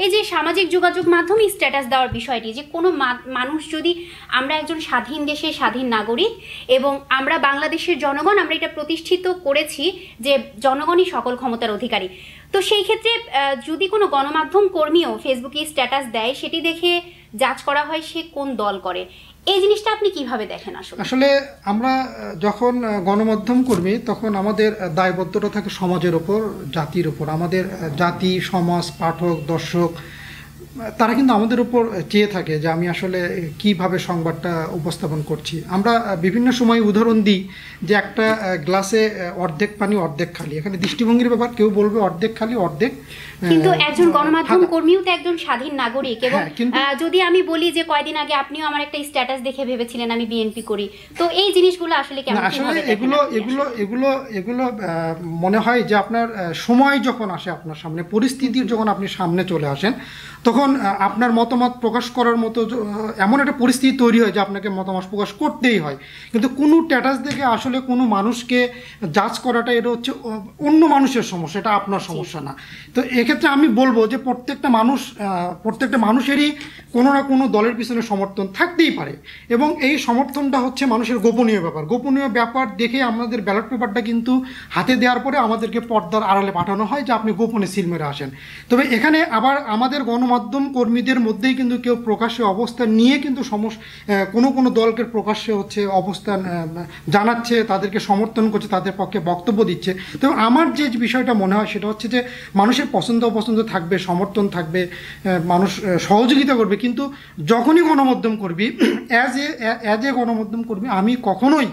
এই যে সামাজিক যোগাযোগ মাধ্যমে স্ট্যাটাস দেওয়ার বিষয়টি, যে কোনো মানুষ যদি, আমরা একজন স্বাধীন দেশের স্বাধীন নাগরিক এবং আমরা বাংলাদেশের জনগণ, আমরা এটা প্রতিষ্ঠিত করেছি যে জনগণই সকল ক্ষমতার অধিকারী। তো সেই ক্ষেত্রে যদি কোনো গণমাধ্যম কর্মীও ফেসবুকে স্ট্যাটাস দেয়, সেটি দেখে জাজ করা হয় সে কোন দল করে। এই জিনিসটা আপনি কিভাবে দেখেন? আসলে আমরা যখন গণমাধ্যম কর্মী, তখন আমাদের দায়বদ্ধতা থাকে সমাজের ওপর, জাতির ওপর। আমাদের জাতি, সমাজ, পাঠক, দর্শক তারা কিন্তু আমাদের উপর চেয়ে থাকে যে আমি আসলে কিভাবে সংবাদটা উপস্থাপন করছি। আমরা বিভিন্ন সময় উদাহরণ দিই যে একটা গ্লাসে অর্ধেক পানি অর্ধেক খালি, এখানে দৃষ্টিভঙ্গির ব্যাপার। কেউ বলবে অর্ধেক খালি অর্ধেক, কিন্তু একজন গণমাধ্যম কর্মীও তো একজন স্বাধীন নাগরিক। এবং যদি আমি বলি যে কয়দিন আগে আপনিও আমার একটা স্ট্যাটাস দেখে ভেবেছিলেন আমি বিএনপি করি, তো এই জিনিসগুলো আসলে কেমন? আসলে এগুলো মনে হয় যে আপনার সময় যখন আসে আপনার সামনে, পরিস্থিতির যখন আপনি সামনে চলে আসেন, তখন আপনার মতামত প্রকাশ করার মতো এমন একটা পরিস্থিতি তৈরি হয় যে আপনাকে মতামত প্রকাশ করতেই হয়। কিন্তু কোনো স্ট্যাটাস দেখে আসলে কোনো মানুষকে জাজ করাটা, এটা হচ্ছে অন্য মানুষের সমস্যা, এটা আপনার সমস্যা না। তো এক্ষেত্রে আমি বলবো যে প্রত্যেকটা মানুষেরই কোনো না কোনো দলের পিছনে সমর্থন থাকতেই পারে, এবং এই সমর্থনটা হচ্ছে মানুষের গোপনীয় ব্যাপার দেখে আমাদের ব্যালট পেপারটা কিন্তু হাতে দেওয়ার পরে আমাদেরকে পর্দার আড়ালে পাঠানো হয় যে আপনি গোপনে সিল মেরে আসেন। তবে এখানে আবার আমাদের গণমাধ্যম কর্মীদের মধ্যেই কিন্তু কেউ প্রকাশ্যে অবস্থান নিয়ে কিন্তু কোনো দলকে প্রকাশ্যে হচ্ছে অবস্থান জানাচ্ছে, তাদেরকে সমর্থন করছে, তাদের পক্ষে বক্তব্য দিচ্ছে। তো আমার যে বিষয়টা মনে হয় সেটা হচ্ছে যে মানুষের অপছন্দ থাকবে, সমর্থন থাকবে, মানুষ সহযোগিতা করবে, কিন্তু যখনই গণমাধ্যম কর্মী, অ্যাজ এ গণমাধ্যম কর্মী আমি কখনোই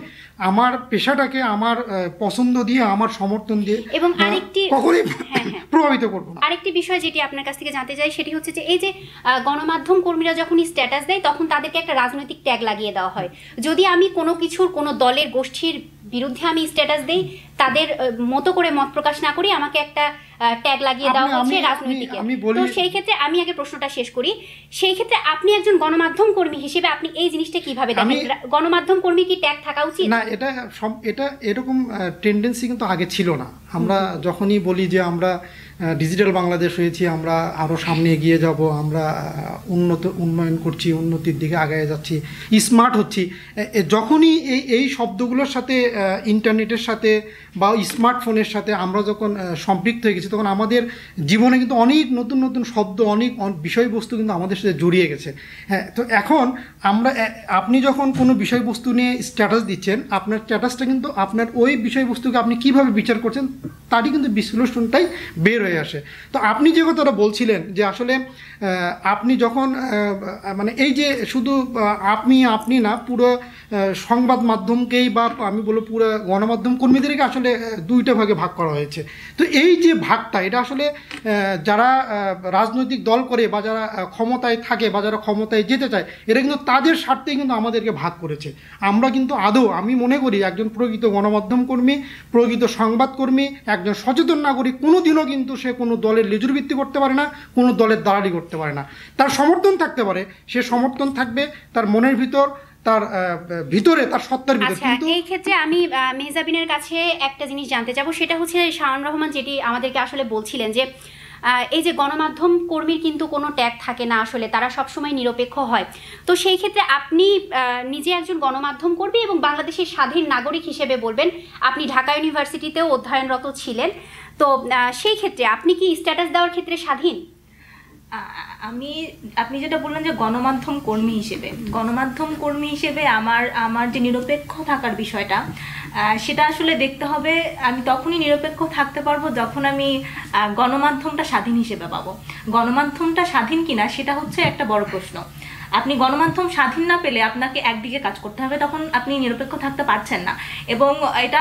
আমার পেশাটাকে আমার পছন্দ দিয়ে, আমার সমর্থন দিয়ে এবং আরেকটি কখনোই প্রভাবিত করবো না। আরেকটি বিষয় যেটি আপনার কাছ থেকে জানতে চাই সেটি হচ্ছে যে এই যে গণমাধ্যম কর্মীরা যখন স্ট্যাটাস দেয় তখন তাদেরকে একটা রাজনৈতিক ট্যাগ লাগিয়ে দেওয়া হয়। যদি আমি কোনো দলের গোষ্ঠীর বিরুদ্ধে আমি স্ট্যাটাস দেই, তাদের মতো করে মত প্রকাশ না করি, আমাকে একটা ট্যাগ লাগিয়ে দেওয়া হচ্ছে রাজনৈতিক। তো সেই ক্ষেত্রে আমি আগে প্রশ্নটা শেষ করি। সেই ক্ষেত্রে আপনি একজন গণমাধ্যম কর্মী হিসেবে আপনি এই জিনিসটা কিভাবে দেখেন? গণমাধ্যম কর্মী কি ট্যাগ থাকা উচিত? না, এটা এরকম টেন্ডেন্সি কিন্তু আগে ছিল না। আমরা যখনই বলি যে আমরা ডিজিটাল বাংলাদেশ হয়েছি, আমরা আরও সামনে এগিয়ে যাব, আমরা উন্নয়ন করছি, উন্নতির দিকে আগায় যাচ্ছি, স্মার্ট হচ্ছি, যখনই এই শব্দগুলোর সাথে, ইন্টারনেটের সাথে বা স্মার্টফোনের সাথে আমরা যখন সম্পৃক্ত হয়ে গেছি, তখন আমাদের জীবনে কিন্তু অনেক নতুন শব্দ, অনেক বিষয়বস্তু কিন্তু আমাদের সাথে জড়িয়ে গেছে। হ্যাঁ, তো এখন আপনি যখন কোনো বিষয়বস্তু নিয়ে স্ট্যাটাস দিচ্ছেন, আপনার স্ট্যাটাসটা কিন্তু আপনার ওই বিষয়বস্তুকে আপনি কিভাবে বিচার করছেন তারই কিন্তু বিশ্লেষণটাই বের হয়ে আসে। তো আপনি যে কথাটা বলছিলেন যে আসলে আপনি যখন মানে এই যে শুধু আপনি না, পুরো সংবাদ মাধ্যমকেই বা আমি বলবো পুরো গণমাধ্যম কর্মীদেরকে আসলে দুইটা ভাগে ভাগ করা হয়েছে। তো এই যে ভাগটা, এটা আসলে যারা রাজনৈতিক দল করে বা যারা ক্ষমতায় থাকে বা যারা ক্ষমতায় যেতে চায়, এটা কিন্তু তাদের স্বার্থেই কিন্তু আমাদেরকে ভাগ করেছে। আমরা কিন্তু আমি মনে করি একজন প্রকৃত গণমাধ্যম কর্মী, প্রকৃত সংবাদকর্মী, একজন সচেতন নাগরিক কোনোদিনও কিন্তু সে কোনো দলের লেজুর ভিত্তি করতে পারে না, কোনো দলের দালালি করতে পারে না। তার সমর্থন থাকতে পারে, সে সমর্থন থাকবে তার মনের ভিতর, তার ভিতরে, তার সত্তার ভিতর। কিন্তু এই ক্ষেত্রে আমি মেহজাবিনের কাছে একটা জিনিস জানতে চাবো, সেটা হচ্ছে শাওন রহমান যেটি আমাদেরকে আসলে বলছিলেন যে এই যে গণমাধ্যম কর্মীর কিন্তু কোনো ট্যাগ থাকে না, আসলে তারা সবসময় নিরপেক্ষ হয়। তো সেই ক্ষেত্রে আপনি নিজে একজন গণমাধ্যম কর্মী এবং বাংলাদেশের স্বাধীন নাগরিক হিসেবে বলবেন, আপনি ঢাকা ইউনিভার্সিটিতেও অধ্যয়নরত ছিলেন, তো সেই ক্ষেত্রে আপনি কি স্ট্যাটাস দেওয়ার ক্ষেত্রে স্বাধীন? আপনি যেটা বললেন যে গণমাধ্যম কর্মী হিসেবে আমার যে নিরপেক্ষ থাকার বিষয়টা, সেটা আসলে দেখতে হবে। আমি তখনই নিরপেক্ষ থাকতে পারবো যখন আমি গণমাধ্যমটা স্বাধীন হিসেবে পাবো। গণমাধ্যমটা স্বাধীন কিনা সেটা হচ্ছে একটা বড় প্রশ্ন। আপনি গণমাধ্যম স্বাধীন না পেলে আপনাকে একদিকে কাজ করতে হবে, তখন আপনি নিরপেক্ষ থাকতে পারছেন না। এবং এটা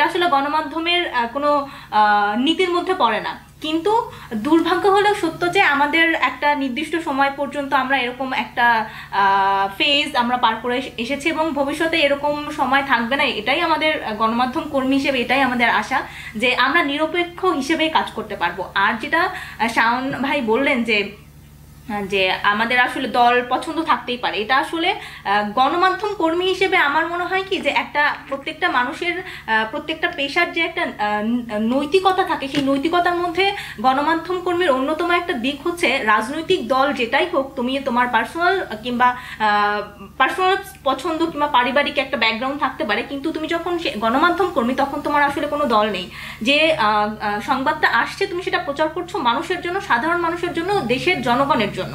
আসলে গণমাধ্যমের কোনো নীতির মধ্যে পড়ে না। কিন্তু দুর্ভাগ্য হলেও সত্য যে আমাদের একটা নির্দিষ্ট সময় পর্যন্ত আমরা এরকম একটা ফেজ আমরা পার করে এসেছি, এবং ভবিষ্যতে এরকম সময় থাকবে না। এটাই আমাদের গণমাধ্যম কর্মী হিসেবে এটাই আমাদের আশা যে আমরা নিরপেক্ষ হিসেবেই কাজ করতে পারবো। আর যেটা শাওন ভাই বললেন যে যে আমাদের আসলে দল পছন্দ থাকতেই পারে, এটা আসলে গণমাধ্যম কর্মী হিসেবে আমার মনে হয় কি যে একটা প্রত্যেকটা মানুষের প্রত্যেকটা পেশার যে একটা নৈতিকতা থাকে, সেই নৈতিকতার মধ্যে গণমাধ্যম কর্মীর অন্যতম একটা দিক হচ্ছে রাজনৈতিক দল যেটাই হোক, তুমি তোমার পার্সোনাল কিংবা পার্সোনাল পছন্দ কিংবা পারিবারিক একটা ব্যাকগ্রাউন্ড থাকতে পারে, কিন্তু তুমি যখন গণমাধ্যম কর্মী তখন তোমার আসলে কোনো দল নেই। যে সংবাদটা আসছে তুমি সেটা প্রচার করছো মানুষের জন্য, সাধারণ মানুষের জন্য, দেশের জনগণের জন্য,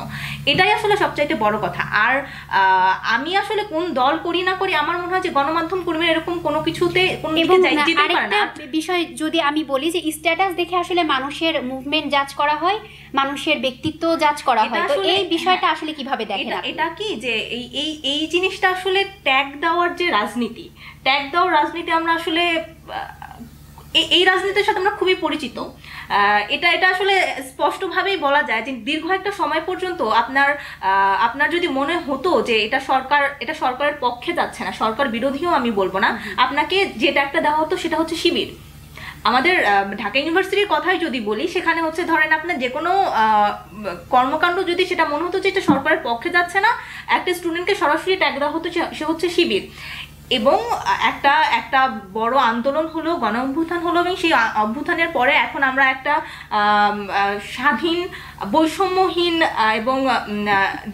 এটাই আসলে সবচাইতে বড় কথা। আর আমি আসলে কোন দল করি না করি, আমার মনে হয় যে গণমাধ্যম কর্মীরা এরকম কোনো কিছুতে কোনো দিকে যেতে পারে না। আরেকটা বিষয় যদি আমি বলি যে স্ট্যাটাস দেখে আসলে মানুষের মুভমেন্ট জাজ করা হয়, মানুষের ব্যক্তিত্ব জাজ করা হয়, তো এই বিষয়টা আসলে কিভাবে দেখেন আপনি? এটা কি যে এই জিনিসটা আসলে ট্যাগ দেওয়ার যে রাজনীতি, ট্যাগ দেওয়ার রাজনীতি আমরা আসলে এই রাজনীতির সাথে আমরা খুবই পরিচিত। এটা আসলে স্পষ্টভাবেই বলা যায় যে দীর্ঘ একটা সময় পর্যন্ত আপনার যদি মনে হতো যে এটা সরকারের পক্ষে যাচ্ছে না, সরকার বিরোধীও আমি বলবো না, আপনাকে যে ট্যাগটা দেওয়া হতো সেটা হচ্ছে শিবির। আমাদের ঢাকা ইউনিভার্সিটির কথাই যদি বলি, সেখানে হচ্ছে ধরেন আপনার যে কোনো কর্মকাণ্ড যদি সেটা মনে হতো যে এটা সরকারের পক্ষে যাচ্ছে না, একটা স্টুডেন্টকে সরাসরি ট্যাগ দেওয়া হতো, সে হচ্ছে শিবির। এবং একটা বড় আন্দোলন হলো, গণ অভ্যুত্থান হলো, এবং সেই অভ্যুত্থানের পরে এখন আমরা একটা স্বাধীন, বৈষম্যহীন এবং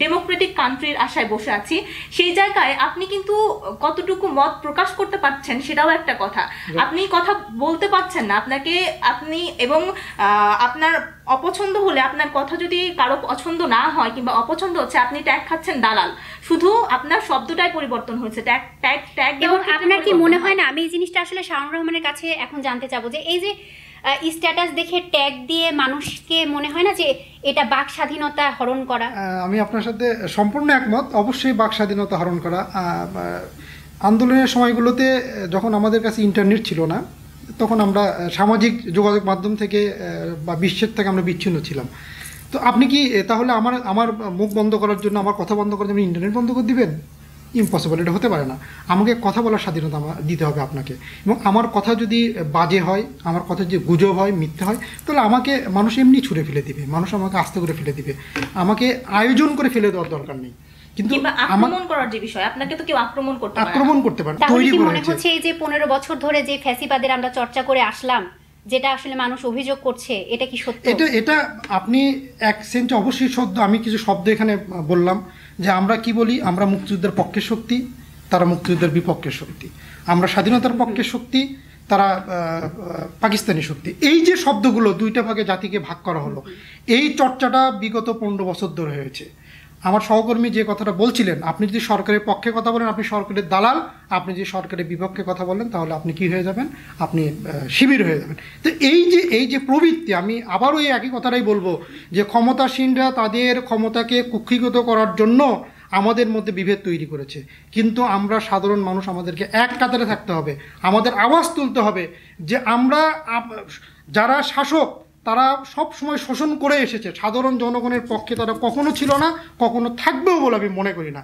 ডেমোক্রেটিক কান্ট্রির আশায় বসে আছি। সেই জায়গায় আপনি কিন্তু কতটুকু মত প্রকাশ করতে পারছেন সেটাও একটা কথা। আপনি কথা বলতে পারছেন না, আপনি এবং আপনার অপছন্দ হলে, আপনার কথা যদি কারো পছন্দ না হয় কিংবা অপছন্দ হচ্ছে, আপনি ট্যাগ খাচ্ছেন দালাল। শুধু আপনার শব্দটাই পরিবর্তন হয়েছে, ট্যাগ। এবং আপনার কি মনে হয় না, আমি এই জিনিসটা আসলে শাওন রহমানের কাছে এখন জানতে চাবো যে এই যে স্ট্যাটাস দেখে ট্যাগ দিয়ে মানুষকে মনে হয় না যে এটা বাক স্বাধীনতা হরণ করা? আমি আপনার সাথে সম্পূর্ণ একমত, অবশ্যই বাক স্বাধীনতা হরণ করা। আন্দোলনের সময়গুলোতে যখন আমাদের কাছে ইন্টারনেট ছিল না, তখন আমরা সামাজিক যোগাযোগ মাধ্যম থেকে বা বিশ্বের থেকে আমরা বিচ্ছিন্ন ছিলাম। তো আপনি কি তাহলে আমার মুখ বন্ধ করার জন্য, আমার কথা বন্ধ করার জন্য ইন্টারনেট বন্ধ করে দিবেন? ইম্পসিবল, এটা হতে পারে না। আমাকে কথা বলার স্বাধীনতা দিতে হবে আপনাকে, এবং আমার কথা যদি বাজে হয়, আমার কথা যদি গুজব হয়, মিথ্যে হয়, তাহলে আমাকে মানুষ এমনি ছুঁড়ে ফেলে দিবে, মানুষ আমাকে আস্তে করে ফেলে দিবে, আমাকে আয়োজন করে ফেলে দেওয়ার দরকার নেই। কিন্তু আক্রমণ করার যে বিষয়, আপনাকে তো কেউ আক্রমণ করতে পারে, তাহলে কি মনে হচ্ছে এই যে 15 বছর ধরে যে ফ্যাসিবাদের আমরা চর্চা করে আসলাম, যেটা আসলে মানুষ অভিযোগ করছে, এটা কি সত্য? এটা আপনি এক সেন্টে অবশ্যই সত্য। আমি কিছু শব্দ এখানে বললাম যে আমরা কি বলি, আমরা মুক্তিযুদ্ধের পক্ষের শক্তি, তারা মুক্তিযুদ্ধের বিপক্ষের শক্তি, আমরা স্বাধীনতার পক্ষের শক্তি, তারা পাকিস্তানি শক্তি। এই যে শব্দগুলো দুইটা ভাগে জাতিকে ভাগ করা হলো, এই চর্চাটা বিগত 15 বছর ধরে হয়েছে। আমার সহকর্মী যে কথাটা বলছিলেন, আপনি যদি সরকারের পক্ষে কথা বলেন আপনি সরকারের দালাল, আপনি যদি সরকারের বিপক্ষে কথা বলেন তাহলে আপনি কি হয়ে যাবেন, আপনি শিবির হয়ে যাবেন। তো এই যে প্রবৃত্তি, আমি আবারও এই একই কথাটাই বলবো যে ক্ষমতাসীনরা তাদের ক্ষমতাকে কুক্ষিগত করার জন্য আমাদের মধ্যে বিভেদ তৈরি করেছে, কিন্তু আমরা সাধারণ মানুষ, আমাদেরকে এক কাতারে থাকতে হবে, আমাদের আওয়াজ তুলতে হবে যে আমরা যারা শাসক তারা সব সময় শোষণ করে এসেছে, সাধারণ জনগণের পক্ষে তারা কখনো ছিল না, কখনো থাকবেও বলে আমি মনে করি না।